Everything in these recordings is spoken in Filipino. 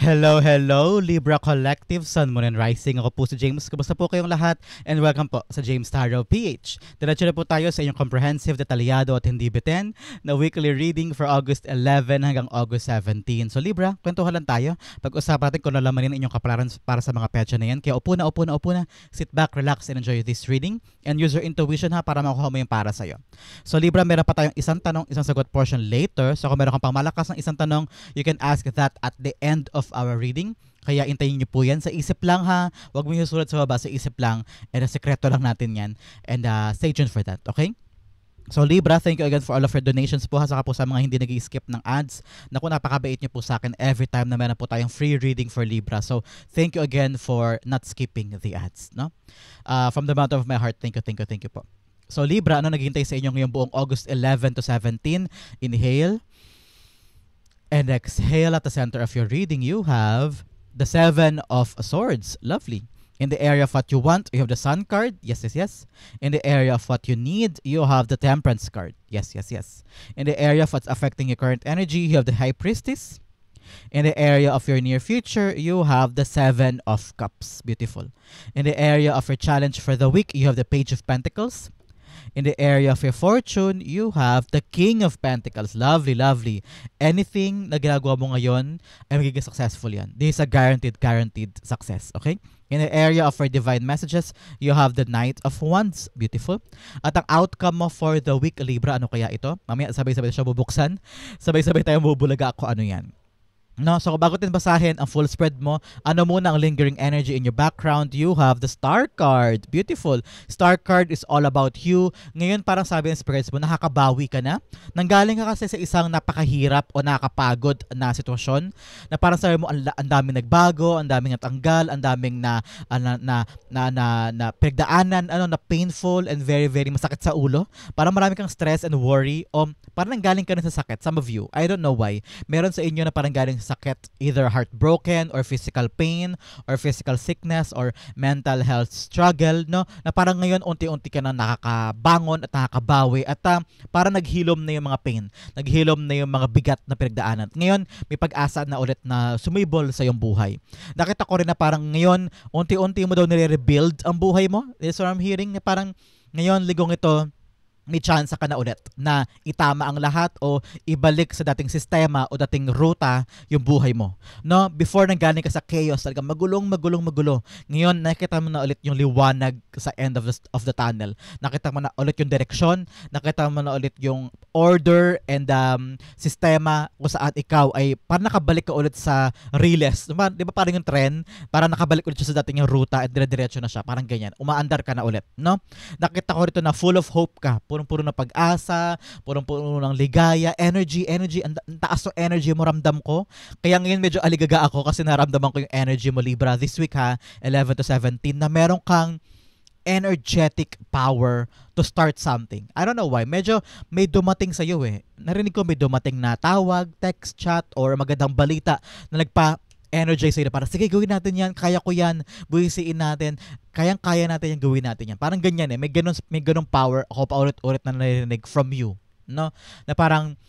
Hello, hello, Libra Collective, Sun, Moon, and Rising. Ako po si James. Kamusta po kayong lahat? And welcome po sa James Tarot PH. Diretso na po tayo sa inyong comprehensive, detalyado at hindi bitin na weekly reading for August 11 hanggang August 17. So Libra, kwentuhan lang tayo. Pag-usapan natin kung nalamanin inyong kapalaran para sa mga petsa na yan. Kaya upo na. Sit back, relax, and enjoy this reading. And use your intuition ha para makuha mo yung para sa'yo. So Libra, meron pa tayong isang tanong, isang sagot portion later. So kung meron kang pang malakas ng isang tanong, you can ask that at the end of our reading. Kaya intayin niyo po yan. Sa isip lang ha. Huwag mo yung sulat sa baba. Sa isip lang. And sekreto lang natin yan. And stay tuned for that. Okay? So Libra, thank you again for all of your donations po ha. Saka po sa mga hindi nag-skip ng ads. Naku, napakabait niyo po sa akin every time na meron po tayong free reading for Libra. So thank you again for not skipping the ads. No? From the bottom of my heart, thank you po. So Libra, ano naghihintay sa inyo ngayong buong August 11 to 17? Inhale. And exhale. At the center of your reading, you have the Seven of Swords. Lovely. In the area of what you want, you have the Sun card. Yes. In the area of what you need, you have the Temperance card. Yes. In the area of what's affecting your current energy, you have the High Priestess. In the area of your near future, you have the Seven of Cups. Beautiful. In the area of your challenge for the week, you have the Page of Pentacles. In the area of your fortune, you have the King of Pentacles. Lovely. Anything na ginagawa mo ngayon ay magiging successful yan. This is a guaranteed success. Okay? In the area of your divine messages, you have the Knight of Wands. Beautiful. At ang outcome mo for the week, Libra, ano kaya ito? Mamaya sabay-sabay siya bubuksan. Sabay-sabay tayo bubulaga ako ano yan. No, so bago din basahin ang full spread mo, ano muna ang lingering energy in your background? You have the Star card. Beautiful. Star card is all about you. Ngayon parang sabi ng spirits mo, nakakabawi ka na. Nanggaling ka kasi sa isang napakahirap o nakakapagod na sitwasyon na parang sabi mo, ang daming nagbago, ang daming natanggal, ang daming na pinagdaanan, na painful and very masakit sa ulo. Parang marami kang stress and worry o parang nanggaling ka na sa sakit. Some of you, I don't know why, meron sa inyo na parang galing sa sakit, either heartbroken or physical pain or physical sickness or mental health struggle, no? Na parang ngayon unti-unti ka na nakakabangon at nakakabawi at parang naghilom na yung mga pain, naghilom na yung mga bigat na pinagdaanan. Ngayon, may pag-asa na ulit na sumibol sa iyong buhay. Nakita ko rin na parang ngayon, unti-unti mo daw nire-rebuild ang buhay mo. That's what I'm hearing, na parang ngayon, ligong ito, may chance ka na ulit na itama ang lahat o ibalik sa dating sistema o dating ruta yung buhay mo. No? Before nanggaling ka sa chaos, talagang magulo. Ngayon, nakita mo na ulit yung liwanag sa end of the tunnel. Nakita mo na ulit yung direksyon, nakita mo na ulit yung order and sistema kung saan ikaw ay parang nakabalik ka ulit sa riles. Di ba parang yung trend? Parang nakabalik ulit siya sa dating yung ruta at dire-diretso na siya. Parang ganyan. Umaandar ka na ulit. No? Nakita ko rito na full of hope ka. Purong-puro na pag-asa, purong-puro ng ligaya, energy, ang taas ng energy mo, ramdam ko. Kaya ngayon medyo aligaga ako kasi naramdaman ko yung energy mo, Libra, this week ha, 11 to 17, na meron kang energetic power to start something. I don't know why. Medyo may dumating sa iyo eh. Narinig ko may dumating na tawag, text, chat, or magandang balita na energize sa'yo para, sige, gawin natin yan, kaya ko yan, buwisiin natin, kayang-kaya natin yan, gawin natin yan. Parang ganyan eh, may ganong power ako paulit-ulit na narinig from you, no? Na parang,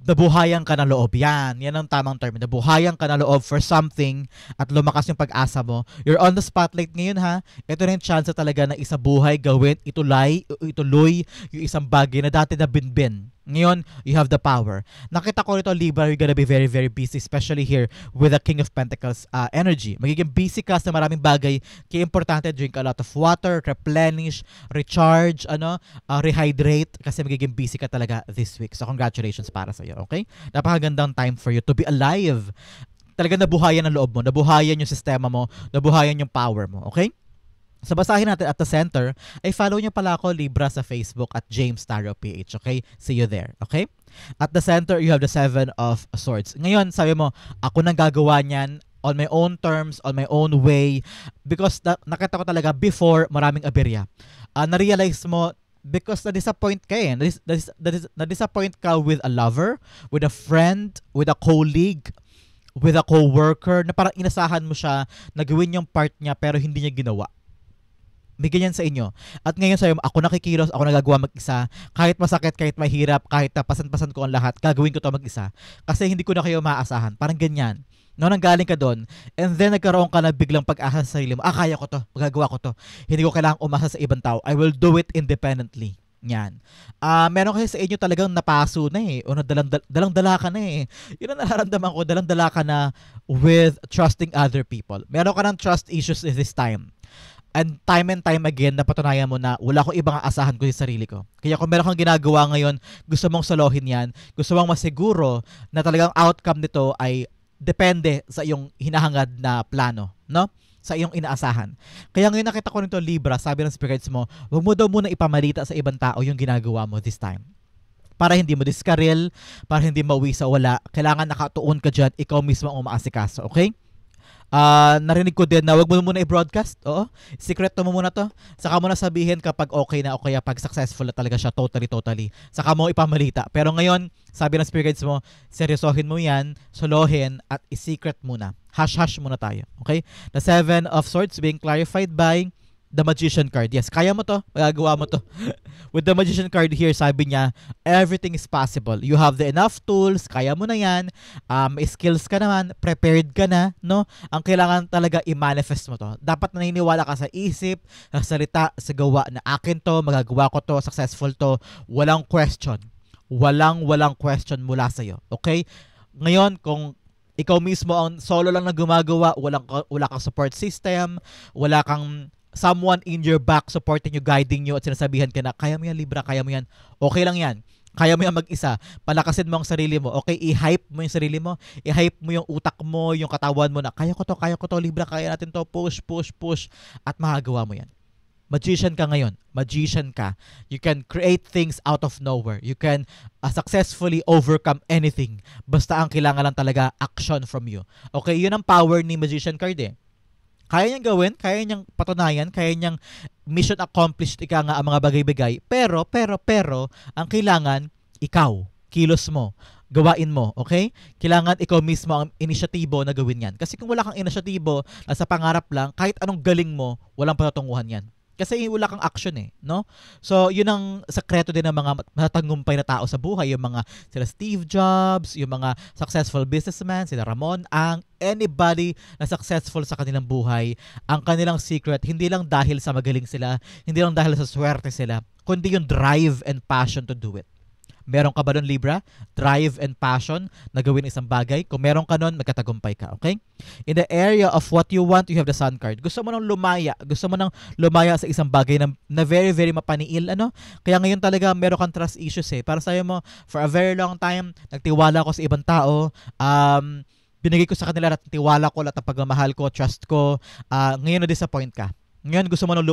nabuhayan ka na loob. Yan ang tamang term. Nabuhayan ka na loob for something at lumakas yung pag-asa mo. You're on the spotlight ngayon ha. Ito rin chance talaga na isabuhay, gawin, ituloy yung isang bagay na dati na binbin. Ngayon, you have the power. Nakita ko rito, Libra, you're gonna be very very busy, especially here with the King of Pentacles energy. Magiging busy ka sa maraming bagay. Kaya importante, drink a lot of water, replenish, recharge, rehydrate, kasi magiging busy ka talaga this week. So congratulations para sa iyo, okay? Napakagandang time for you to be alive. Talaga nabuhayan ang loob mo, nabuhayan yung sistema mo, nabuhayan yung power mo, okay? So basahin natin at the center, ay follow nyo pala ako, Libra, sa Facebook at James Tarot PH, okay? See you there, okay? At the center, you have the Seven of Swords. Ngayon, sabi mo, ako nang gagawa niyan on my own terms, on my own way, because nakita ko talaga before maraming aberya. Na-realize mo, because na-disappoint ka eh. Na-disappoint ka with a lover, with a friend, with a colleague, with a co-worker, na parang inasahan mo siya na gawin yung part niya pero hindi niya ginawa. May ganyan sa inyo. At ngayon sa'yo, ako nakikilos, ako nagagawa mag-isa. Kahit masakit, kahit mahirap, kahit pasan-pasan ko ang lahat, gagawin ko to mag-isa. Kasi hindi ko na kayo maaasahan. Parang ganyan. No, nanggaling ka doon, and then nagkaroon ka na biglang pag-asa sa sarili mo, kaya ko to, magagawa ko to. Hindi ko kailangang umasa sa ibang tao. I will do it independently. Yan. Meron kasi sa inyo talagang napaso na eh, o dalang-dala ka na eh. Yun ang nararamdaman ko, dalang-dala ka na with trusting other people. Meron ka ng trust issues this time. And time again, napatunayan mo na wala akong ibang aasahan ko sa sarili ko. Kaya kung meron kang ginagawa ngayon, gusto mong solohin yan, gusto mong masiguro na talagang outcome nito ay depende sa iyong hinahangad na plano, no? Sa iyong inaasahan. Kaya ngayon nakita ko nito, Libra, sabi ng spirits mo, huwag mo daw muna ipamalita sa ibang tao yung ginagawa mo this time. Para hindi mo diskaril, para hindi mauwi sa wala, kailangan nakatuon ka dyan, ikaw mismo ang umaasikaso, okay? Narinig ko din na wag mo muna i-broadcast. Oo. Secret mo muna to. Saka mo na sabihin kapag okay na o kaya pag successful na talaga siya totally. Saka mo ipamalita. Pero ngayon, sabi ng spirits mo, seryosohin mo yan, solohin at i-secret muna. Hash muna tayo. Okay? The Seven of Swords being clarified by the Magician card. Yes, kaya mo to. Magagawa mo to. With the Magician card here, sabi niya, everything is possible. You have the enough tools. Kaya mo na yan. May skills ka naman. Prepared ka na. No? Ang kailangan talaga i-manifest mo to. Dapat naniniwala ka sa isip, sa salita, sa gawa na akin to, magagawa ko to, successful to. Walang question. Walang question mula sa'yo. Okay? Ngayon, kung ikaw mismo ang solo lang na gumagawa, wala kang support system, wala kang someone in your back supporting you, guiding you at sinasabihan ka na, kaya mo yan, Libra, kaya mo yan. Okay lang yan. Kaya mo yan mag-isa. Palakasin mo ang sarili mo. Okay, i-hype mo yung sarili mo. I-hype mo yung utak mo, yung katawan mo na, kaya ko to, Libra, kaya natin to, push. At magagawa mo yan. Magician ka ngayon. Magician ka. You can create things out of nowhere. You can successfully overcome anything. Basta ang kailangan lang talaga action from you. Okay, yun ang power ni Magician card eh. Kaya niyang gawin, kaya niyang patunayan, kaya niyang mission accomplished ika nga ang mga bagay-bagay. Pero, ang kailangan, ikaw, kilos mo, gawain mo, okay? Kailangan ikaw mismo ang inisyatibo na gawin yan. Kasi kung wala kang inisyatibo, nasa pangarap lang, kahit anong galing mo, walang patutunguhan yan. Kasi wala kang action eh, no? So, yun ang sekreto din ng mga matatagumpay na tao sa buhay. Yung mga sila Steve Jobs, yung mga successful businessmen, sila Ramon Ang, anybody na successful sa kanilang buhay, ang kanilang secret, hindi lang dahil sa magaling sila, hindi lang dahil sa swerte sila, kundi yung drive and passion to do it. Meron ka ba nun, Libra? Drive and passion na gawin isang bagay? Kung meron ka nun, magkatagumpay ka, okay? In the area of what you want, you have the Sun card. Gusto mo nang lumaya. Gusto mo nang lumaya sa isang bagay na very, very mapaniil, ano? Kaya ngayon talaga, meron kang trust issues eh. Para sa'yo mo, for a very long time, nagtiwala ko sa ibang tao, binigay ko sa kanila at tiwala ko, lahat ng pagmamahal ko, trust ko, ngayon na-disappoint ka. Ngayon gusto mo nang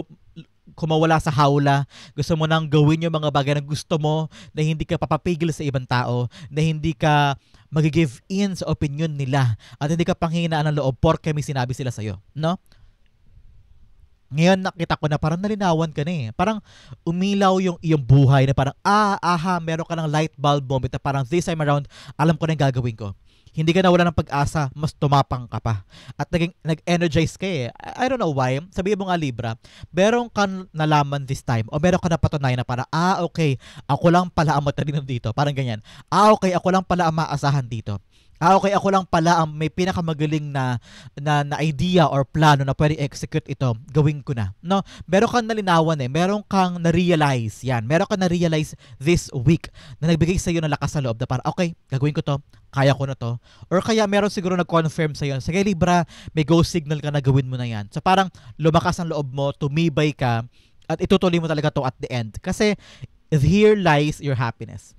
kumawala sa hawla, gusto mo nang gawin yung mga bagay na gusto mo, na hindi ka papapigil sa ibang tao, na hindi ka mag-give in sa opinion nila, at hindi ka panghinaan ng loob porke may sinabi sila sa'yo, no? Ngayon nakita ko na parang nalinawan ka na eh. Parang umilaw yung iyong buhay na parang, meron ka ng light bulb moment na parang this time around, alam ko na yung gagawin ko. Hindi ka nawala ng pag-asa, mas tumapang ka pa. At nag-energize ka eh. I don't know why. Sabihin mo nga, Libra, meron ka nalaman this time o meron ka napatunayan na parang, okay, ako lang pala ang matalino dito. Parang ganyan. Okay, ako lang pala ang maasahan dito. Okay, ako lang pala ang may pinakamagaling na idea or plano na pwede execute ito. Gawin ko na. No? Meron kang nalinawan eh. Meron kang na-realize. Yan. Meron kang na-realize this week na nagbigay sa iyo ng lakas sa loob na parang, okay, gagawin ko to. Kaya ko na to. Or kaya meron siguro nag-confirm sa iyo. Sige, Libra, may go signal ka na gawin mo na yan. So parang lumakas ang loob mo, tumibay ka, at itutuloy mo talaga to at the end. Kasi here lies your happiness.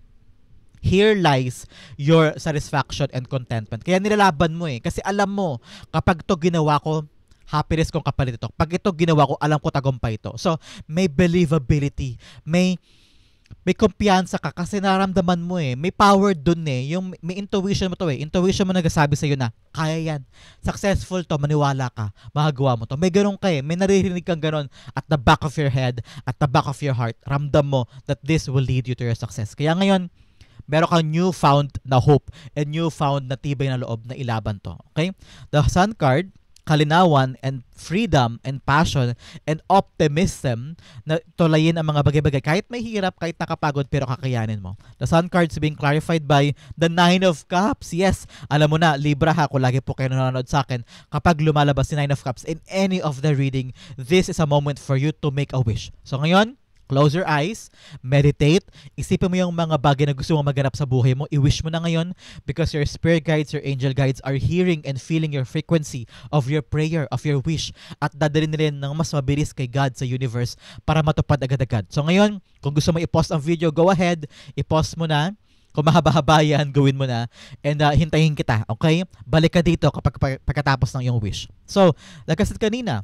Here lies your satisfaction and contentment. Kaya nilalaban mo eh. Kasi alam mo, kapag to ginawa ko, happiness kong kapalit ito. Pag ito ginawa ko, alam ko tagumpay ito. So, may believability. May kumpiyansa ka kasi naramdaman mo eh. May power dun eh. Yung, may intuition mo to eh. Intuition mo nagsasabi sa'yo na, kaya yan. Successful to, maniwala ka. Magagawa mo to. May ganun ka eh. May naririnig kang ganun at the back of your head, at the back of your heart. Ramdam mo that this will lead you to your success. Kaya ngayon, meron kang newfound na hope and newfound na tibay na loob na ilaban to. Okay? The Sun card, kalinawan and freedom and passion and optimism na tulayin ang mga bagay-bagay. Kahit may hirap, kahit nakapagod, pero kakayanin mo. The Sun card is being clarified by the Nine of Cups. Yes, alam mo na, Libra ha, kung lagi po kayo nanonood sa akin, kapag lumalabas si Nine of Cups in any of the reading, this is a moment for you to make a wish. So ngayon, close your eyes, meditate, isipin mo yung mga bagay na gusto mong maganap sa buhay mo, i-wish mo na ngayon because your spirit guides, your angel guides are hearing and feeling your frequency of your prayer, of your wish, at dadalhin nila ng mas mabilis kay God sa universe para matupad agad-agad. So ngayon, kung gusto mo i-pause ang video, go ahead, i-pause mo na. Kung mahaba-haba yan, gawin mo na. And hintayin kita, okay? Balik ka dito kapag pagkatapos ng iyong wish. So, like I said kanina,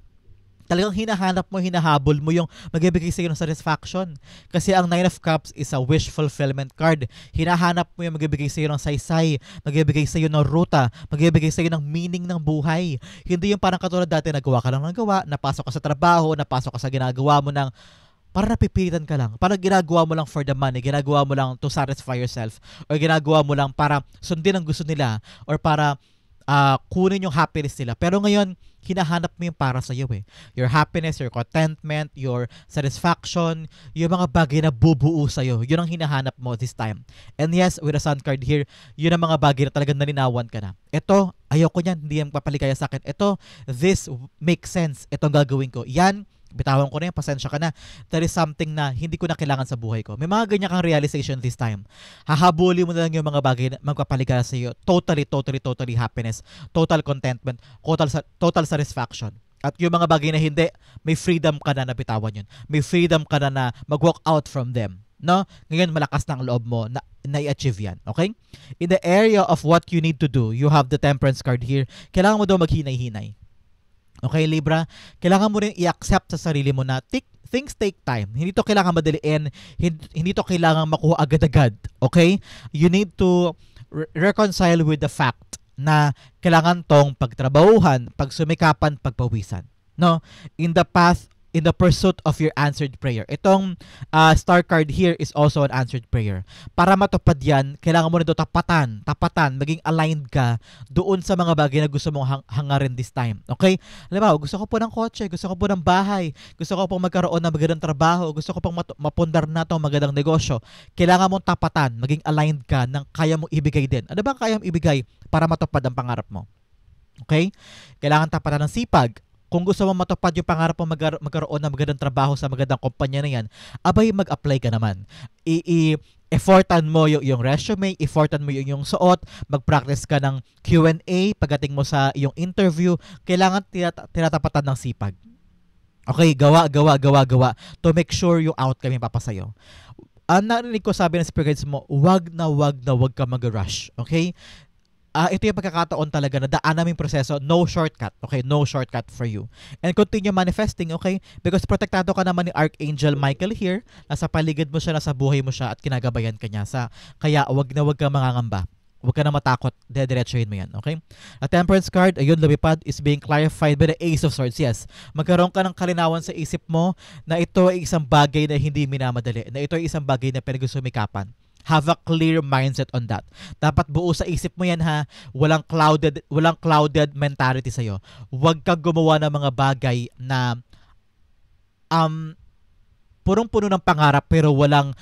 talagang hinahanap mo, hinahabol mo yung magbibigay sa'yo ng satisfaction. Kasi ang Nine of Cups is a wish fulfillment card. Hinahanap mo yung magbibigay sa'yo ng saysay, magbibigay sa'yo ng ruta, magbibigay sa'yo ng meaning ng buhay. Hindi yung parang katulad dati, nagawa ka lang ng gawa, napasok ka sa trabaho, napasok ka sa ginagawa mo ng parang napipilitan ka lang. Parang ginagawa mo lang for the money, ginagawa mo lang to satisfy yourself, or ginagawa mo lang para sundin ang gusto nila, or para kunin yung happiness nila. Pero ngayon, hinahanap mo yung para sa iyo eh. Your happiness, your contentment, your satisfaction, yung mga bagay na bubuo sa iyo. Yun ang hinahanap mo this time. And yes, with the Sun card here, yun ang mga bagay na talagang nalinawan ka na. Ito, ayoko niyan, hindi yung papaligaya sa akin. Ito, this makes sense. Itong gagawin ko. Yan, bitawan ko na yan, pasensya ka na. That is something na hindi ko na kailangan sa buhay ko. May mga ganyan kang realization this time. Hahabuli mo na lang yung mga bagay na magpapaligaya sa iyo. Totally happiness. Total contentment. Total satisfaction. At yung mga bagay na hindi, may freedom ka na bitawan yun. May freedom ka na mag-walk out from them. No? Ngayon, malakas na ang loob mo na i-achieve yan. Okay? In the area of what you need to do, you have the Temperance card here. Kailangan mo daw maghinay-hinay. Okay, Libra? Kailangan mo rin i-accept sa sarili mo na things take time. Hindi to kailangan madaliin. Hindi to kailangan makuha agad-agad. Okay? You need to reconcile with the fact na kailangan tong pagtrabahuhan, pagsumikapan, pagpawisan. No? In the pursuit of your answered prayer. Itong star card here is also an answered prayer. Para matupad yan, kailangan mo nito tapatan, maging aligned ka doon sa mga bagay na gusto mong hangarin this time. Okay? Alam mo, gusto ko po ng kotse, gusto ko po ng bahay, gusto ko pong magkaroon ng magandang trabaho, gusto ko pong mapundar na itong magandang negosyo. Kailangan mong tapatan, maging aligned ka ng kaya mong ibigay din. Ano ba kaya mong ibigay para matupad ang pangarap mo? Okay? Kailangan tapatan ng sipag. Kung gusto mo matupad yung pangarap mo magkaroon ng magandang trabaho sa magandang kumpanya na yan, abay mag-apply ka naman. Effortan mo yung resume, effortan mo yung suot, mag-practice ka ng Q&A pagdating mo sa yung interview. Kailangan tinatapatan ng sipag. Okay, gawa to make sure yung outcome yung papasayo. Ang narinig ko sabi ng spirit guides mo, wag ka mag-rush. Okay? Ito yung pagkakataon talaga na daan naming proseso, no shortcut, okay? No shortcut for you. And continue manifesting, okay? Because protektado ka naman ni Archangel Michael here, nasa paligid mo siya, nasa buhay mo siya, at kinagabayan ka niya. Kaya wag ka mangangamba. Huwag ka na matakot, dediretsuhin mo yan, okay? A Temperance card, ayun, lumipad, is being clarified by the Ace of Swords. Yes, magkaroon ka ng kalinawan sa isip mo na ito ay isang bagay na hindi minamadali, na ito ay isang bagay na pinag-sumikapan. Have a clear mindset on that. Dapat buo sa isip mo yan ha. Walang clouded mentality sa'yo. Huwag kang gumawa ng mga bagay na punong-puno ng pangarap pero walang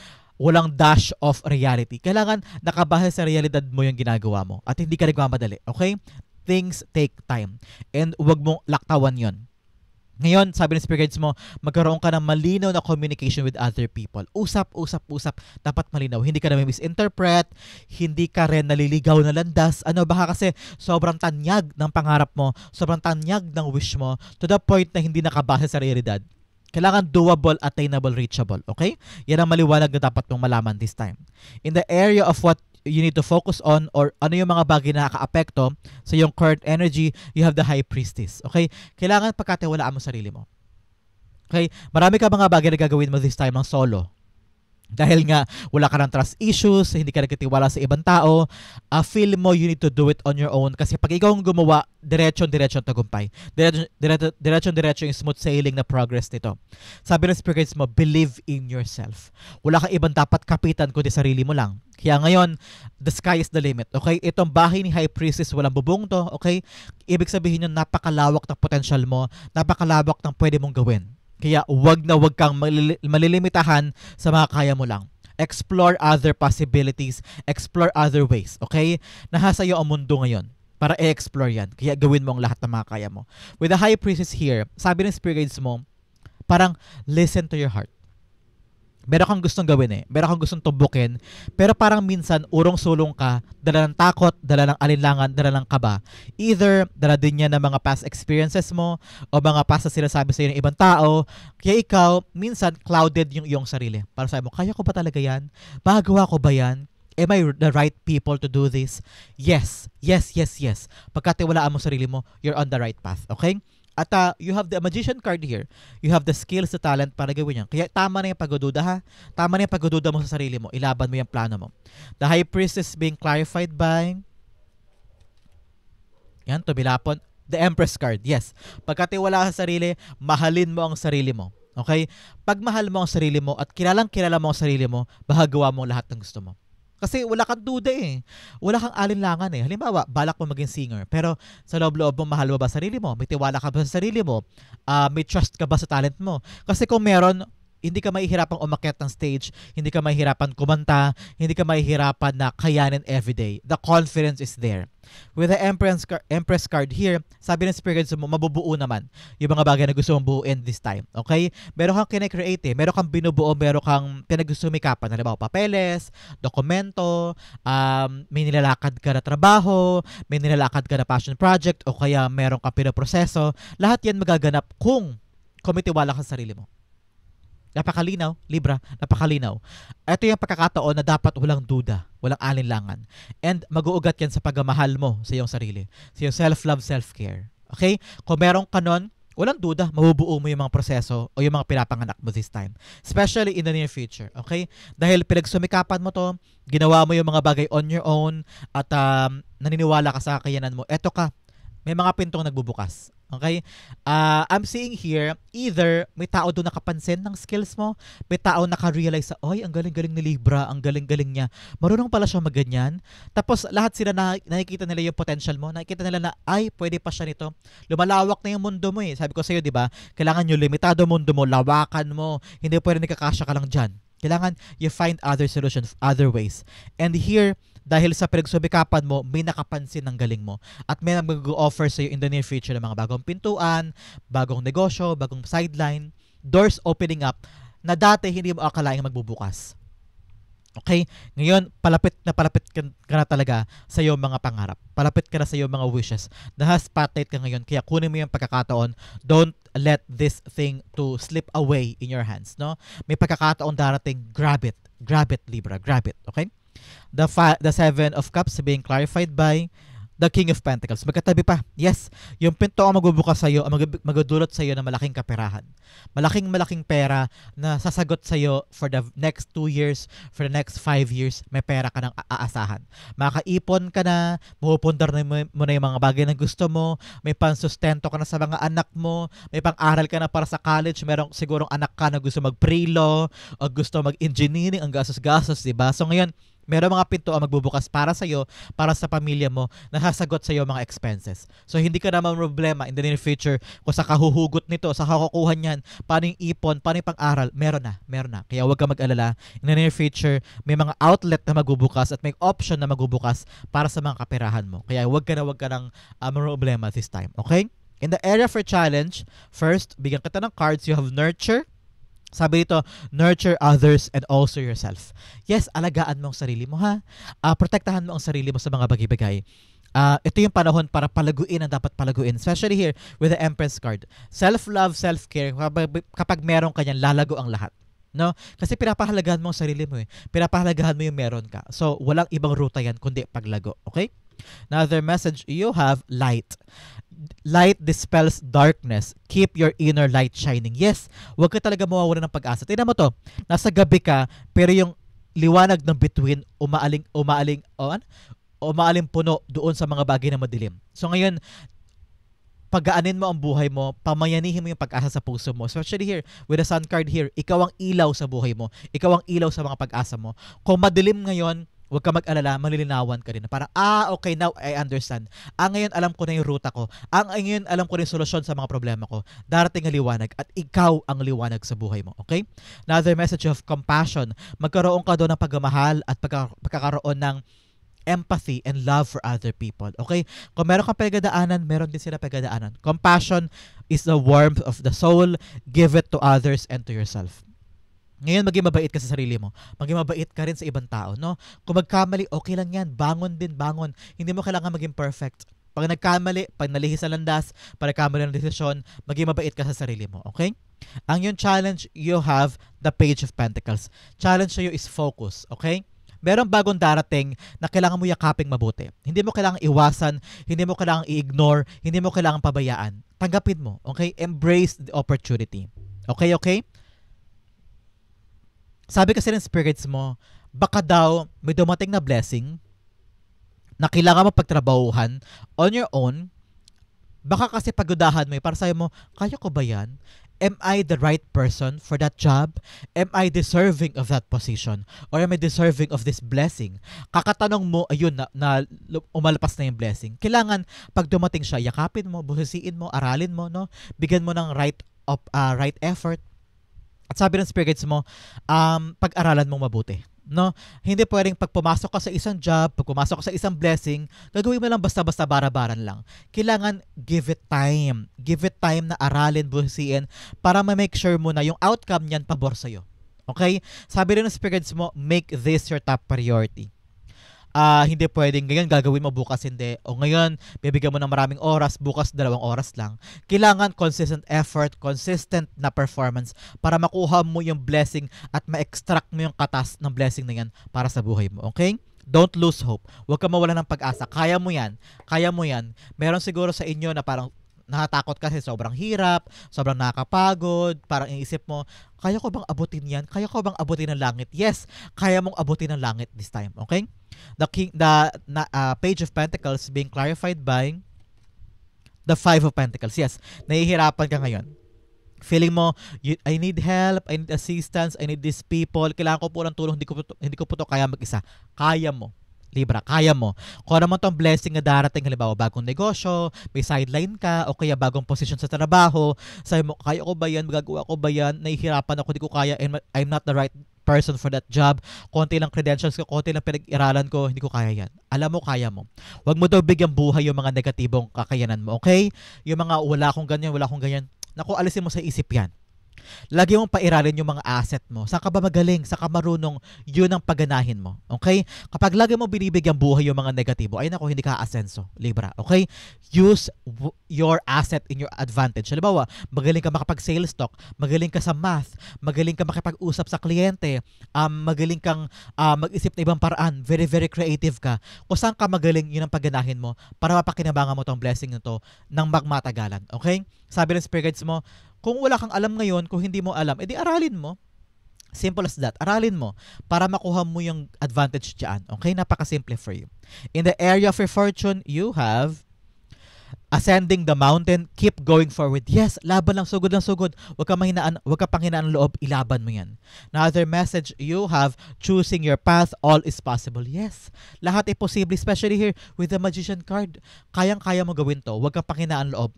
dash of reality. Kailangan nakabase sa realidad mo yung ginagawa mo at hindi ka nagmamadali. Okay? Things take time. And huwag mong laktawan yon. Ngayon, sabi ng spirit guides mo, magkaroon ka ng malinaw na communication with other people. Usap. Dapat malinaw. Hindi ka na misinterpret, hindi ka rin naliligaw na landas. Baka kasi sobrang tanyag ng pangarap mo, sobrang tanyag ng wish mo, to the point na hindi nakabase sa realidad. Kailangan doable, attainable, reachable. Okay? Yan ang maliwanag na dapat mong malaman this time. In the area of what you need to focus on or ano yung mga bagay na nakaapekto sa yung current energy, you have the High Priestess. Okay? Kailangan pagkatiwalaan mo sarili mo. Okay? Marami ka mga bagay na gagawin mo this time ng solo. Dahil nga wala ka ng trust issues, hindi ka nagtitiwala sa ibang tao, feel mo you need to do it on your own kasi pag ikaw ang gumawa, diretso-diretso ang tagumpay. Diretso-diretso yung smooth sailing na progress nito. Sabi ng spirits mo, believe in yourself. Wala kang ibang dapat kapitan kundi sarili mo lang. Kaya ngayon, the sky is the limit. Okay? Itong bahay ni High Priestess, walang bubong to. Okay? Ibig sabihin yun, napakalawak ng potential mo, napakalawak ng pwede mong gawin. Kaya wag na wag kang malilimitahan sa mga kaya mo lang. Explore other possibilities, explore other ways, okay? Nasa iyo ang mundo ngayon para i-explore yan. Kaya gawin mo ang lahat ng mga kaya mo. With the High Priestess here, sabi ng spirit guides mo, parang listen to your heart. Meron kang gustong gawin meron kang gustong tumbukin, pero parang minsan urong-sulong ka, dala ng takot, dala ng alinlangan, dala ng kaba. Either dala din yan ng mga past experiences mo o mga past na sinasabi sa iyo ng ibang tao, kaya ikaw minsan clouded yung iyong sarili. Para sabi mo, kaya ko ba talaga yan? Magagawa ko ba yan? Am I the right people to do this? Yes. Pagkatiwalaan mo sarili mo, you're on the right path, okay? At you have the magician card here. You have the skills, the talent para gawin yan. Kaya tama na yung pagdududa ha. Tama na yung pagdududa mo sa sarili mo. Ilaban mo yung plano mo. The High Priestess being clarified by yan, tumilapon. The Empress card. Yes. Pagkatiwala sa sarili, mahalin mo ang sarili mo. Okay? Pag mahal mo ang sarili mo at kilala mo ang sarili mo, bahagawa mo lahat ng gusto mo. Kasi wala kang duda Wala kang alinlangan Halimbawa, balak mo maging singer. Pero sa loob-loob mo, mahal mo ba sarili mo? May tiwala ka ba sa sarili mo? May trust ka ba sa talent mo? Kasi kung meron, hindi ka mahihirapang umakyat ng stage, hindi ka mahihirapan kumanta, hindi ka mahihirapan na kayanin everyday. The confidence is there. With the Empress card here, sabi ng spirits mo, mabubuo naman yung mga bagay na gusto mong buuin this time. Okay? Meron kang kinecreate meron kang binubuo, meron kang pinagsumikapan. Halimbawa, papeles, dokumento, may nilalakad ka na trabaho, may nilalakad ka na passion project, o kaya meron kang pinaproseso. Lahat yan magaganap kung kumitiwala ka sa sarili mo. Napakalinaw, Libra, napakalinaw. Ito yung pagkakataon na dapat walang duda, walang alinlangan. And mag-uugat yan sa pagmamahal mo sa iyong sarili. Sa iyong self-love, self-care. Okay? Kung meron ka nun, walang duda, mabubuo mo yung mga proseso o yung mga pinapanganak mo this time. Especially in the near future. Okay? Dahil pinagsumikapan mo to, ginawa mo yung mga bagay on your own, at naniniwala ka sa kakayanan mo, eto ka, may mga pintong nagbubukas. Okay? I'm seeing here, either may tao doon nakapansin ng skills mo, may tao naka-realize sa, oy, ang galing-galing ni Libra, ang galing-galing niya, marunong pala siya magganyan. Tapos lahat sila nakikita nila yung potential mo, nakikita nila na, ay, pwede pa siya nito. Lumalawak na yung mundo mo Sabi ko sa'yo, di ba, kailangan yung limitado mundo mo, lawakan mo, hindi pwede nakakasya ka lang dyan. Kailangan you find other solutions, other ways. And here, dahil sa pinagsubikapan mo, may nakapansin ng galing mo. At may mag-offer sa'yo in the near future ng mga bagong pintuan, bagong negosyo, bagong sideline, doors opening up na dati hindi mo akalaing magbubukas. Okay? Ngayon, palapit ka na talaga sa iyong mga pangarap. Palapit ka na sa iyong mga wishes. Spotlight ka ngayon, kaya kunin mo yung pagkakataon. Don't let this thing to slip away in your hands. No? May pagkakataon darating, grab it. Grab it, Libra. Grab it. Okay? The Seven of Cups being clarified by the King of Pentacles. Magkatabi pa. Yes, yung pinto ang magbubukas sa'yo, ang magdudulot sa'yo ng malaking kaperahan. Malaking pera na sasagot sa'yo for the next 2 years, for the next 5 years, may pera ka nang aasahan. Makaipon ka na, mapupundar mo na yung mga bagay na gusto mo, may pansustento ka na sa mga anak mo, may pang-aral ka na para sa college, merong sigurong anak ka na gusto mag-pre-law, o gusto mag-engineering, ang gastos-gastos, diba? So ngayon, meron mga pinto ang magbubukas para sa iyo, para sa pamilya mo, na sasagot sa iyo mga expenses. So hindi ka naman problema in the near future kung sa kahuhugot nito, sa kakukuha niyan, paano yung ipon, paano yung pang-aral, meron na. Kaya huwag ka mag-alala. In the near future, may mga outlet na magbubukas at may option na magbubukas para sa mga kaperahan mo. Kaya huwag ka ng problema this time. Okay? In the area for challenge, first, bigyan kita ng cards. You have nurture. Sabi dito, nurture others and also yourself. Yes, alagaan mo ang sarili mo ha. Protektahan mo ang sarili mo sa mga bagay-bagay. Ito yung panahon para palaguin ang dapat palaguin. Especially here with the Empress card. Self-love, self-care, kapag meron ka yan, lalago ang lahat. No? Kasi pinapahalagahan mo ang sarili mo Pinapahalagahan mo yung meron ka. So, walang ibang ruta yan kundi paglago. Okay? Another message you have, light. Light dispels darkness. Keep your inner light shining. Yes, huwag ka talaga mawawala ng pag-asa. Tingnan mo to, nasa gabi ka, pero yung liwanag ng bituin umaaling puno doon sa mga bagay na madilim. So ngayon, pagaanin mo ang buhay mo, pamayanihin mo yung pag-asa sa puso mo. Especially here, with the sun card here, ikaw ang ilaw sa buhay mo. Ikaw ang ilaw sa mga pag-asa mo. Kung madilim ngayon, huwag ka mag-alala, malilinawan ka rin. Parang, okay, now I understand. Ngayon alam ko na yung ruta ko. Ngayon alam ko na yung solusyon sa mga problema ko. Darating ang liwanag at ikaw ang liwanag sa buhay mo. Okay? Another message of compassion. Magkaroon ka doon ng pagmamahal at pagkakaroon ng empathy and love for other people. Okay? Kung meron kang pagdadaanan, meron din sila pagdadaanan. Compassion is the warmth of the soul. Give it to others and to yourself. Ngayon, maging mabait ka sa sarili mo. Maging mabait ka rin sa ibang tao, no? Kung magkamali, okay lang yan. Bangon din, bangon. Hindi mo kailangan maging perfect. Pag nagkamali, pag nalihis sa landas, pag nagkamali ng desisyon, maging mabait ka sa sarili mo, okay? Ang yung challenge, you have the Page of Pentacles. Challenge sa'yo is focus, okay? Merong bagong darating na kailangan mo yakaping mabuti. Hindi mo kailangang iwasan, hindi mo kailangang i-ignore, hindi mo kailangang pabayaan. Tanggapin mo, okay? Embrace the opportunity. Okay, okay? Sabi kasi ng spirits mo, baka daw may dumating na blessing na kailangan mo pagtrabahuhan on your own. Baka kasi pagudahan mo, para sa'yo mo, kaya ko ba yan? Am I the right person for that job? Am I deserving of that position? Or am I deserving of this blessing? Kakatanong mo, ayun, na umalpas na yung blessing. Kailangan, pag dumating siya, yakapin mo, busisiin mo, aralin mo, no? Bigyan mo ng right effort. At sabi ng spirits mo, pag-aralan mong mabuti. No? Hindi pwedeng pag pumasok ka sa isang job, pag pumasok ka sa isang blessing, gagawin mo lang basta-basta bara-baran lang. Kailangan give it time. Give it time na aralin, busiin, para ma-make sure mo na yung outcome niyan pabor sa'yo. Okay? Sabi rin ng spirits mo, make this your top priority. Hindi pwedeng ngayon gagawin mo, bukas hindi. O ngayon, bibigyan mo ng maraming oras, bukas 2 oras lang. Kailangan consistent effort, consistent na performance para makuha mo yung blessing at ma-extract mo yung katas ng blessing na yan para sa buhay mo. Okay? Don't lose hope. Huwag ka mawala ng pag-asa. Kaya mo yan. Kaya mo yan. Meron siguro sa inyo na parang natatakot kasi sobrang hirap, sobrang nakakapagod, parang iisip mo, kaya ko bang abutin yan? Kaya ko bang abutin ng langit? Yes, kaya mong abutin ng langit this time. Okay? The Page of Pentacles being clarified by the 5 of Pentacles. Yes, nahihirapan ka ngayon. Feeling mo, I need help, I need assistance, I need these people, kailangan ko po ng tulong, hindi ko po to kaya mag-isa. Kaya mo. Libra, kaya mo. Kung ano man tong blessing na darating, halimbawa bagong negosyo, may sideline ka, o kaya bagong position sa trabaho, sabi mo, kaya ko ba yan, magagawa ko ba yan, nahihirapan ako, hindi ko kaya, and I'm not the right person for that job, konti lang credentials ko, konti lang pinag-iralan ko, hindi ko kaya yan. Alam mo, kaya mo. Huwag mo daw bigyang buhay yung mga negatibong kakayanan mo, okay? Yung mga wala akong ganyan, naku, alisin mo sa isip yan. Lagi mong pairalin yung mga asset mo. Saan ka ba magaling? Saan ka marunong? Yun ang paganahin mo. Okay? Kapag lagi mo binibigyan buhay yung mga negatibo, ay nako, hindi ka asenso, Libra. Okay? Use your asset in your advantage. Halimbawa, magaling ka makapag-sales talk, magaling ka sa math, magaling ka makipag-usap sa kliyente, magaling kang mag-isip na ibang paraan, very, very creative ka. Kung saan ka magaling, yun ang paganahin mo para mapakinabangan mo tong blessing na to ng magmatagalan. Okay? Sabi ng spirit guides mo, kung wala kang alam ngayon, kung hindi mo alam, edi aralin mo. Simple as that. Aralin mo para makuha mo yung advantage dyan. Okay? Napakasimple for you. In the area of your fortune, you have ascending the mountain, keep going forward. Yes, laban lang, sugod lang, sugod. Huwag ka panghinaan loob, ilaban mo yan. Another message, you have choosing your path, all is possible. Yes, lahat ay posible, especially here with the Magician card. Kayang-kaya mo gawin to. Huwag kang panghinaan loob.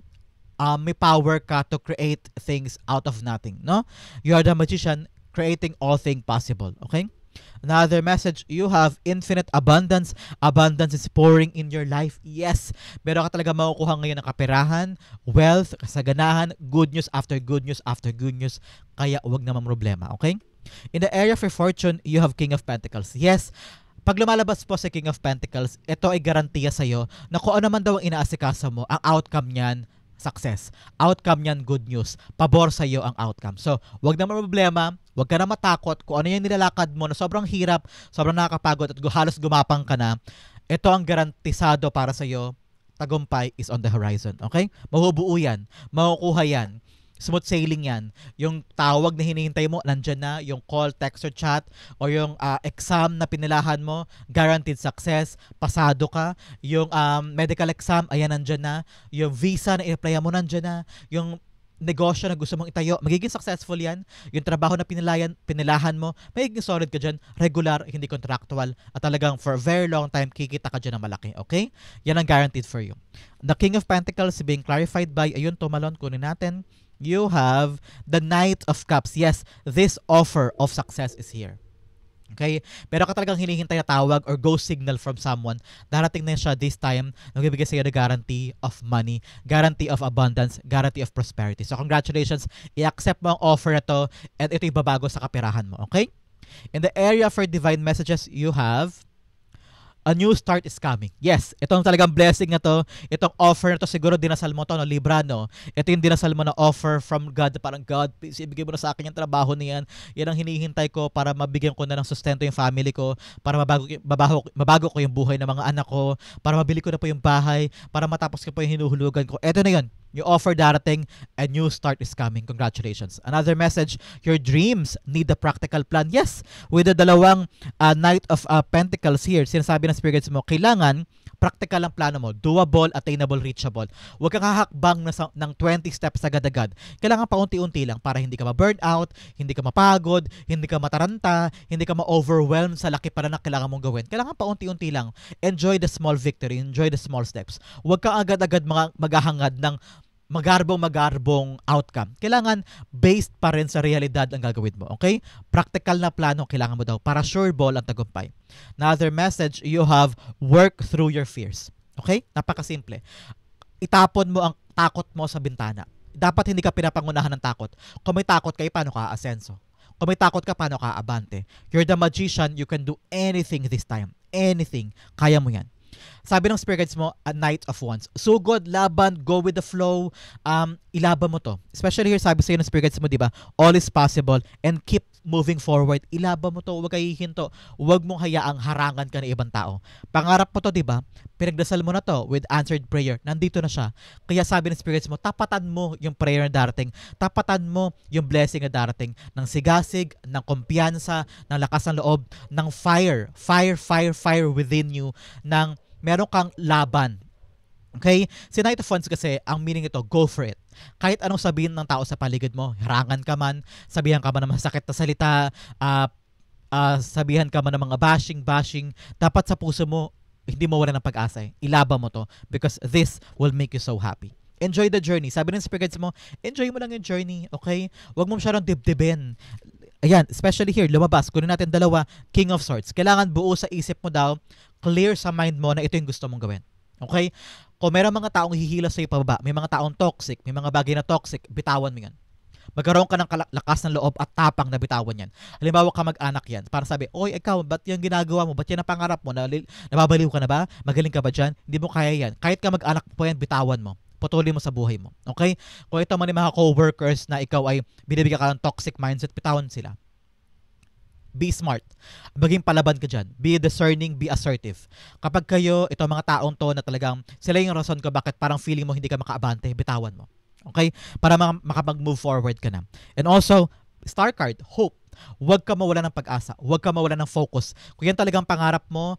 May power ka to create things out of nothing, no? You are the magician creating all things possible, okay? Another message, you have infinite abundance. Abundance is pouring in your life. Yes, meron ka talaga makukuha ngayon ng kaperahan, wealth, kasaganahan, good news after good news after good news. Kaya huwag naman problema, okay? In the area of your fortune, you have King of Pentacles. Yes, pag lumalabas po sa King of Pentacles, ito ay garantiya sa'yo na kung ano man daw ang inaasikaso mo, ang outcome niyan, success. Outcome niyan, good news. Pabor sa iyo ang outcome. So, wag na problema, wag ka na matakot kung ano yung nilalakad mo na sobrang hirap, sobrang nakakapagod at halos gumapang ka na. Ito ang garantisado para sa'yo. Tagumpay is on the horizon. Okay? Mahubuo yan. Makukuha yan. Smooth sailing yan. Yung tawag na hinihintay mo, nandyan na. Yung call, text, or chat, o yung exam na pinilahan mo, guaranteed success, pasado ka. Yung medical exam, ayan, nandyan na. Yung visa na i-apply mo, nandyan na. Yung negosyo na gusto mong itayo, magiging successful yan. Yung trabaho na pinilahan mo, magiging solid ka dyan, regular, hindi contractual, at talagang for a very long time, kikita ka dyan ng malaki. Okay? Yan ang guaranteed for you. The King of Pentacles being clarified by, ayun, tumalon, kunin natin. You have the Knight of Cups. Yes, this offer of success is here. Okay? Pero ka talagang hinihintay na tawag or go signal from someone, darating na siya this time, nagbibigay sa'yo ng guarantee of money, guarantee of abundance, guarantee of prosperity. So congratulations, i-accept mo ang offer na to and ito ibabago sa kapirahan mo. Okay? In the area for divine messages, you have a new start is coming. Yes, itong talagang blessing na to, itong offer na to, siguro dinasal mo to, no, Libra, no? Ito yung dinasal mo na offer from God, parang God, please ibigay mo na sa akin yung trabaho niyan. Yan ang hinihintay ko para mabigyan ko na ng sustento yung family ko, para mabago ko yung buhay ng mga anak ko, para mabili ko na po yung bahay, para matapos ko po yung hinuhulugan ko. Ito na yun. Yung offer darating, a new start is coming. Congratulations. Another message, your dreams need a practical plan. Yes, with the dalawang Knight of Pentacles here, sinasabi ng spirits mo, kailangan practical ang plano mo, doable, attainable, reachable. Huwag kang hahakbang ng 20 steps agad-agad. Kailangan paunti-unti lang para hindi ka ma-burn out, hindi ka mapagod, hindi ka mataranta, hindi ka ma-overwhelm sa laki para na kailangan mong gawin. Kailangan paunti-unti lang. Enjoy the small victory, enjoy the small steps. Huwag kang agad-agad maghahangad ng magarbong outcome. Kailangan based pa rin sa realidad ang gagawin mo. Okay? Practical na plano kailangan mo daw para sure ball ang tagumpay. Another message, you have work through your fears. Okay? Napakasimple. Itapon mo ang takot mo sa bintana. Dapat hindi ka pinapangunahan ng takot. Kung may takot ka, paano ka aasenso? Kung may takot ka, paano ka abante? You're the magician, you can do anything this time. Anything. Kaya mo yan. Sabi ng spirit guides mo, a Knight of Wands. Sugod, laban, go with the flow. Ilaban mo to. Especially here, sabi sa'yo ng spirit guides mo, di ba? All is possible and keep moving forward. Ilaban mo to. Huwag kayo hihinto. Huwag mong hayaang harangan ka ng ibang tao. Pangarap mo to, di ba? Pinagdasal mo na to with answered prayer. Nandito na siya. Kaya sabi ng spirit guides mo, tapatan mo yung prayer na darating. Tapatan mo yung blessing na darating. Ng sigasig, ng kumpiyansa, ng lakas ng loob, ng fire. Fire within you. Ng meron kang laban. Okay? Si Knight of Wands kasi, ang meaning ito, go for it. Kahit anong sabihin ng tao sa paligid mo, harangan ka man, sabihan ka man ng masakit na salita, sabihan ka man ng mga bashing, dapat sa puso mo, hindi mo wala ng pag-asa. Ilaban mo to because this will make you so happy. Enjoy the journey. Sabi ng spirit guides mo, enjoy mo lang yung journey, okay? Huwag mo masyadong dibdibin. Ayan, especially here, lumabas. Kunin natin dalawa, King of Swords. Kailangan buo sa isip mo daw, clear sa mind mo na ito yung gusto mong gawin. Okay? Kung meron mga taong hihila sa'yo pababa, may mga taong toxic, may mga bagay na toxic, bitawan mo yan. Magkaroon ka ng lakas ng loob at tapang na bitawan yan. Halimbawa ka mag-anak yan. Para sabi, oy, ikaw, ba't yung ginagawa mo? Ba't yan ang pangarap mo? Nababaliw ka na ba? Magaling ka ba dyan? Hindi mo kaya yan. Kahit ka mag-anak po yan, bitawan mo. Patuloy mo sa buhay mo. Okay? Kung ito man yung mga co-workers na ikaw ay binibigyan ka ng toxic mindset, bitawan sila. Be smart. Maging palaban ka dyan. Be discerning, be assertive. Kapag kayo, itong mga taong to na talagang sila yung rason ko bakit parang feeling mo hindi ka makaabante, bitawan mo. Okay? Para makapag-move forward ka na. And also, star card, hope. Huwag ka mawala ng pag-asa. Huwag ka mawala ng focus. Kung yan talagang pangarap mo,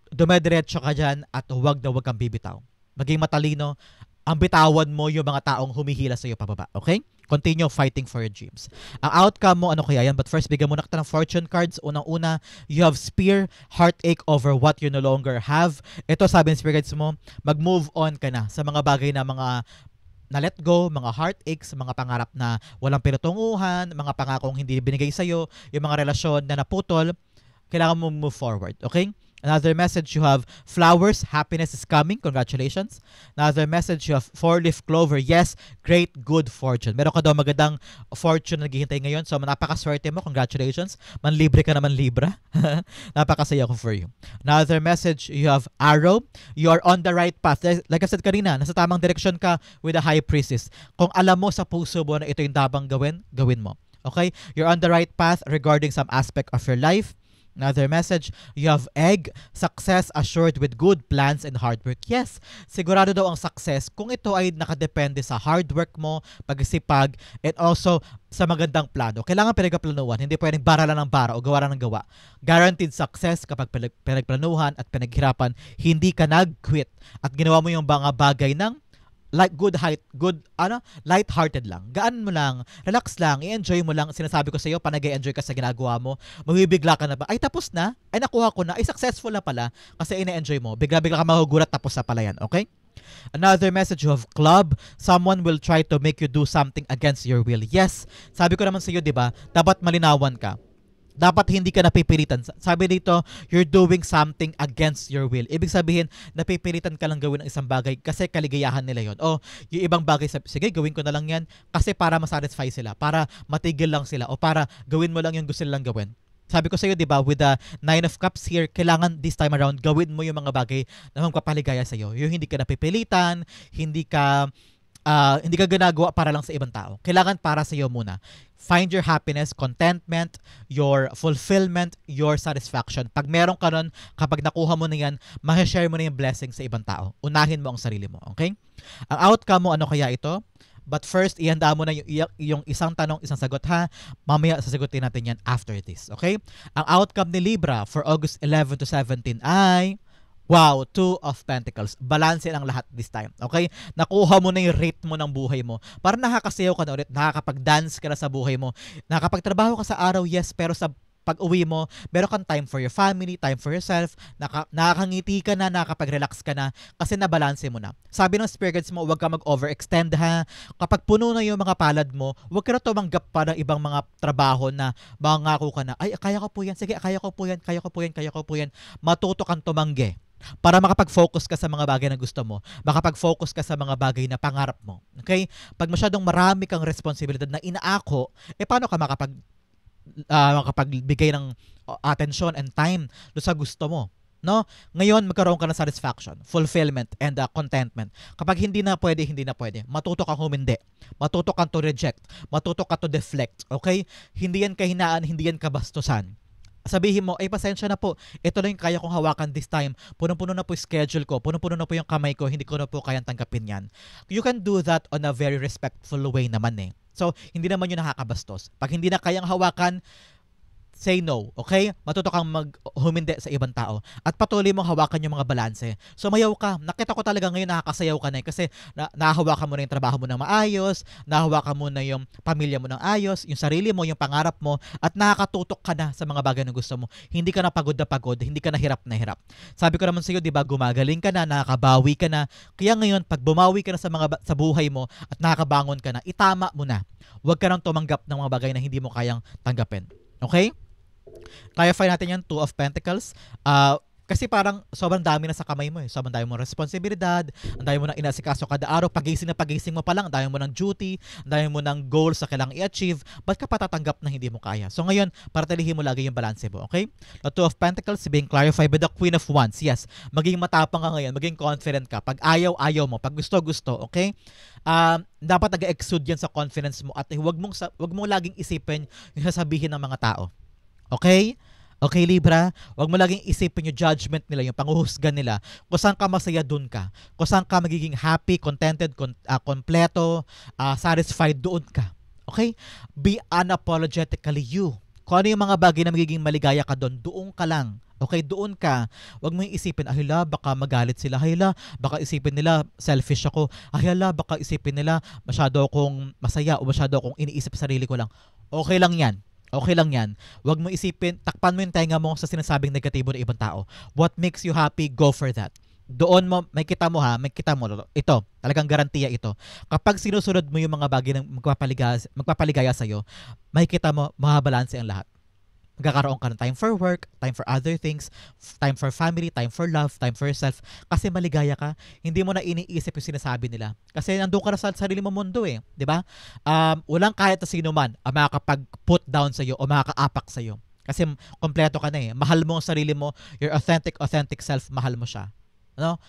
dumediretso ka dyan at huwag kang bibitaw. Maging matalino, ang bitawan mo yung mga taong humihila sa iyo pababa. Okay? Continue fighting for your dreams. Ang outcome mo, ano kaya yan? But first, bigyan mo na kita ng fortune cards. Unang-una, you have spear, heartache over what you no longer have. Ito, sabi ng spirit guides mo, mag-move on ka na sa mga bagay na mga na let go, mga heartaches, mga pangarap na walang pinatunguhan, mga pangakong hindi binigay sa'yo, yung mga relasyon na naputol, kailangan mo move forward. Okay? Another message, you have flowers, happiness is coming, congratulations. Another message, you have 4-leaf clover, yes, great good fortune. Meron ka daw magandang fortune na naghihintay ngayon, so napakaswerte mo, congratulations. Manlibre ka naman, Libra. Napakasaya ko for you. Another message, you have arrow, you are on the right path. Like I said kanina, nasa tamang direksyon ka with a high priestess. Kung alam mo sa puso mo na ito yung dabang gawin mo. Okay? You're on the right path regarding some aspect of your life. Another message, you have egg, success assured with good plans and hard work. Yes, sigurado daw ang success kung ito ay nakadepende sa hard work mo, pagsipag, and also sa magandang plano. Kailangan pinagplanuhan, hindi pwedeng bara lang ng bara o gawa lang ng gawa. Guaranteed success kapag pinagplanuhan at pinaghirapan, hindi ka nag-quit at ginawa mo yung mga bagay ng like light-hearted lang. Gaan mo lang, relax lang, i-enjoy mo lang. Sinasabi ko sa iyo, panag-enjoy ka sa ginagawa mo, mabibigla ka na ba? Ay, tapos na? Ay, nakuha ko na? Ay, successful na pala kasi ina-enjoy mo. Bigla-bigla ka magugulat, tapos na pala yan, okay? Another message of club, someone will try to make you do something against your will. Yes, sabi ko naman sa iyo, di ba, dapat malinawan ka. Dapat hindi ka napipilitan. Sabi dito, you're doing something against your will. Ibig sabihin, napipilitan ka lang gawin ang isang bagay kasi kaligayahan nila yon. O yung ibang bagay, sige, gawin ko na lang yan kasi para masatisfy sila, para matigil lang sila, o para gawin mo lang yung gusto nilang gawin. Sabi ko sa iyo, di ba, with the 9 of Cups here, kailangan this time around, gawin mo yung mga bagay na magpapaligaya sa iyo. Yung hindi ka napipilitan, hindi ka ginagawa para lang sa ibang tao. Kailangan para sa iyo muna. Find your happiness, contentment, your fulfillment, your satisfaction. Pag meron ka nun, kapag nakuha mo na yan, ma-share mo na yung blessing sa ibang tao. Unahin mo ang sarili mo, okay? Ang outcome mo, ano kaya ito? But first, ihanda mo na yung isang tanong, isang sagot ha. Mamaya sasagutin natin yan after this, okay? Ang outcome ni Libra for August 11 to 17 ay... Wow, 2 of Pentacles. Balanse ang lahat this time. Okay? Nakuha mo na yung rate mo ng buhay mo. Para nakakasayaw ka na ulit, nakakapag-dance ka na sa buhay mo. Nakakapagtrabaho ka sa araw, yes, pero sa pag-uwi mo, meron kang time for your family, time for yourself, nakakangiti ka na, nakakapag-relax ka na, kasi nabalanse mo na. Sabi ng spirit guides mo, huwag ka mag-overextend ha. Kapag puno na yung mga palad mo, huwag ka na tumanggap pa ng ibang mga trabaho na mangako ka na, ay, kaya ko po yan, sige, kaya ko po yan, kaya ko po yan, kaya ko po yan. Matuto kang tumanggi para makapag-focus ka sa mga bagay na gusto mo, makapag-focus ka sa mga bagay na pangarap mo. Okay? Pag masyadong marami kang responsibilidad na inaako, paano ka makapagbigay ng attention and time do sa gusto mo? No? Ngayon, magkaroon ka ng satisfaction, fulfillment, and contentment. Kapag hindi na pwede, matuto kang humindi. Matuto kang to reject. Matuto ka to deflect. Okay? Hindi yan kahinaan, hindi yan kabastusan. Sabihin mo, ay pasensya na po, ito lang yung kaya kong hawakan this time. Punong-puno na po yung schedule ko, punong-puno na po yung kamay ko, hindi ko na po kayang tanggapin yan. You can do that on a very respectful way naman eh. So, hindi naman yun nakakabastos. Pag hindi na kayang hawakan, say no, okay? Matuto kang humindi sa ibang tao at patuloy mong hawakan yung mga balanse. So mayaw ka. Nakita ko talaga ngayon nakakasayaw ka na kasi nahahawakan mo na yung trabaho mo ng maayos, nahahawakan mo na yung pamilya mo ng ayos, yung sarili mo, yung pangarap mo, at nakakatutok ka na sa mga bagay na gusto mo. Hindi ka na pagod, hindi ka na hirap. Sabi ko naman sa iyo, 'di ba, gumagaling ka na, nakakabawi ka na. Kaya ngayon, pag bumawi ka na sa buhay mo at nakakabangon ka na, itama mo na. Huwag ka nang tumanggap ng mga bagay na hindi mo kayang tanggapin. Okay? Clarify natin yan, 2 of Pentacles. Kasi parang sobrang dami na sa kamay mo eh. Sobrang dami mo responsibilidad, ang dami mo nang inasikaso kada araw, pagising mo pa lang, ang dami mo ng duty, ang dami mo ng goals na kailangang i-achieve. Ba't ka patatanggap na hindi mo kaya? So ngayon, paratilihin mo lagi yung balance mo, okay? The 2 of Pentacles being clarified by the Queen of Wands. Yes, maging matapang ka ngayon, maging confident ka. Pag ayaw mo, pag gusto, okay? Dapat nag-exude yan sa confidence mo at huwag mong laging isipin yung sasabihin ng mga tao. Okay? Okay, Libra? Huwag mo laging isipin yung judgment nila, yung panguhusgan nila. Kung saan ka masaya, dun ka. Kung saan ka magiging happy, contented, kompleto, satisfied, doon ka. Okay? Be unapologetically you. Kung ano yung mga bagay na magiging maligaya ka doon ka lang. Okay, doon ka. Huwag mo yung isipin, ahila, baka magalit sila. Ahila, baka isipin nila, selfish ako. Ahila, baka isipin nila, masyado akong masaya o masyado akong iniisip sa sarili ko lang. Okay lang yan. Okay lang yan. Huwag mo isipin, takpan mo yung tenga mo sa sinasabing negatibo ng ibang tao. What makes you happy, go for that. Doon mo, may kita mo. Ito, talagang garantiya ito. Kapag sinusunod mo yung mga bagay na magpapaligaya sa'yo, may kita mo, mahabalanse ang lahat. Magkakaroon ka ng time for work, time for other things, time for family, time for love, time for yourself. Kasi maligaya ka, hindi mo na iniisip yung sinasabi nila. Kasi nandun ka na sa sarili mo mundo eh. Di ba? Walang kahit na sino man ang makakapag-put down sa'yo o makakaapak sa'yo. Kasi kompleto ka na eh. Mahal mo ang sarili mo, your authentic self, mahal mo siya. Ano?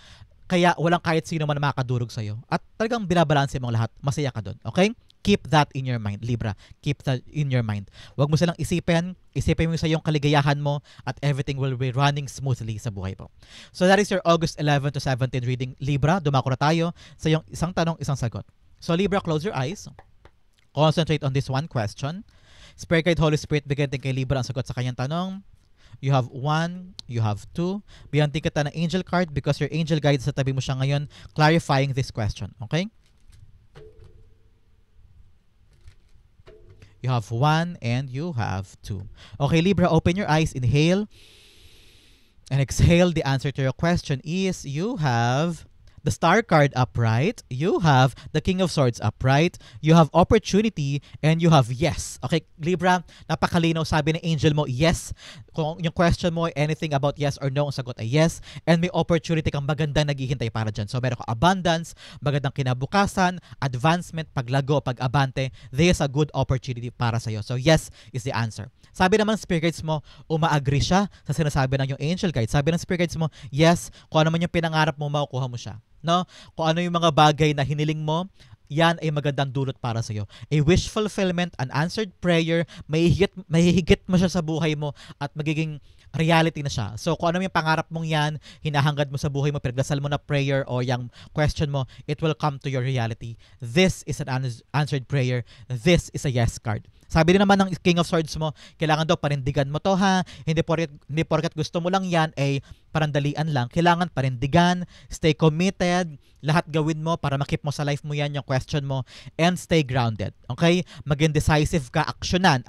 Kaya walang kahit sino man na makakadurog sa'yo. At talagang binabalanse mong lahat. Masaya ka doon. Okay? Keep that in your mind, Libra. Keep that in your mind. Huwag mo silang isipin. Isipin mo sa iyong kaligayahan mo at everything will be running smoothly sa buhay mo. So that is your August 11 to 17 reading, Libra. Dumako na tayo sa iyong isang tanong, isang sagot. So Libra, close your eyes. Concentrate on this one question. Spirit Guide, Holy Spirit, bigyan din kay Libra ang sagot sa kanyang tanong. You have 1, you have 2. Bigyan din kita ng angel card because your angel guide sa tabi mo siya ngayon clarifying this question. Okay? You have 1 and you have 2. Okay, Libra, open your eyes. Inhale and exhale. The answer to your question is you have the Star card upright. You have the King of Swords upright. You have opportunity and you have yes. Okay, Libra, napakalinaw. Sabi ng angel mo, yes. Kung yung question mo, anything about yes or no, ang sagot ay yes. And may opportunity kang magandang naghihintay para dyan. So meron ka abundance, magandang kinabukasan, advancement, paglago, pag-abante. This is a good opportunity para sa'yo. So yes is the answer. Sabi naman ng spirit guides mo, umaagree siya sa sinasabi ng yung angel guide. Sabi ng spirit guides mo, yes, kung ano man yung pinangarap mo, makukuha mo siya. No? Kung ano yung mga bagay na hiniling mo, yan ay magandang dulot para sa iyo. A wish fulfillment, an answered prayer, mahihigit mo siya sa buhay mo at magiging reality na siya. So kung ano yung pangarap mong yan, hinahangad mo sa buhay mo, pinagdasal mo na prayer o yung question mo, it will come to your reality. This is an answered prayer. This is a yes card. Sabi din naman ng King of Swords mo, kailangan daw parindigan mo to ha. Hindi porket gusto mo lang yan ay parandalian lang. Kailangan parindigan, stay committed, lahat gawin mo para makip mo sa life mo yan yung question mo, and stay grounded. Okay? Maging decisive ka, aksyonan.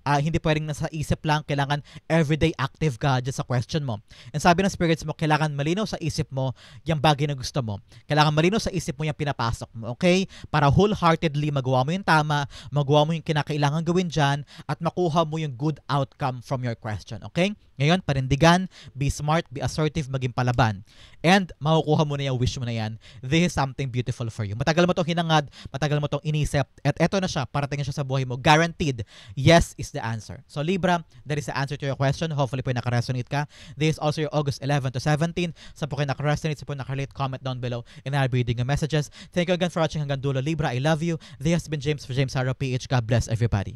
Hindi pwedeng nasa isip lang, kailangan everyday active ka dyan sa question mo. And sabi ng spirits mo, kailangan malinaw sa isip mo yung bagay na gusto mo. Kailangan malinaw sa isip mo yung pinapasok mo. Okay? Para wholeheartedly magawa mo yung tama, magawa mo yung kinakailangan gawin dyan, at makuha mo yung good outcome from your question. Okay? Ngayon, parindigan, be smart, be assertive, maging palaban. And makukuha mo na yung wish mo na yan. This is something beautiful for you. Matagal mo itong hinangad, matagal mo itong inisip, at eto na siya, parating siya sa buhay mo. Guaranteed, yes is the answer. So Libra, that is the answer to your question. Hopefully po nakaresonate ka. This is also your August 11 to 17. Sa po kayo nakaresonate, sa po nakarelate, comment down below, and I'll be reading your messages. Thank you again for watching hanggang dulo. Libra, I love you. This has been James for James Haro PH. God bless everybody.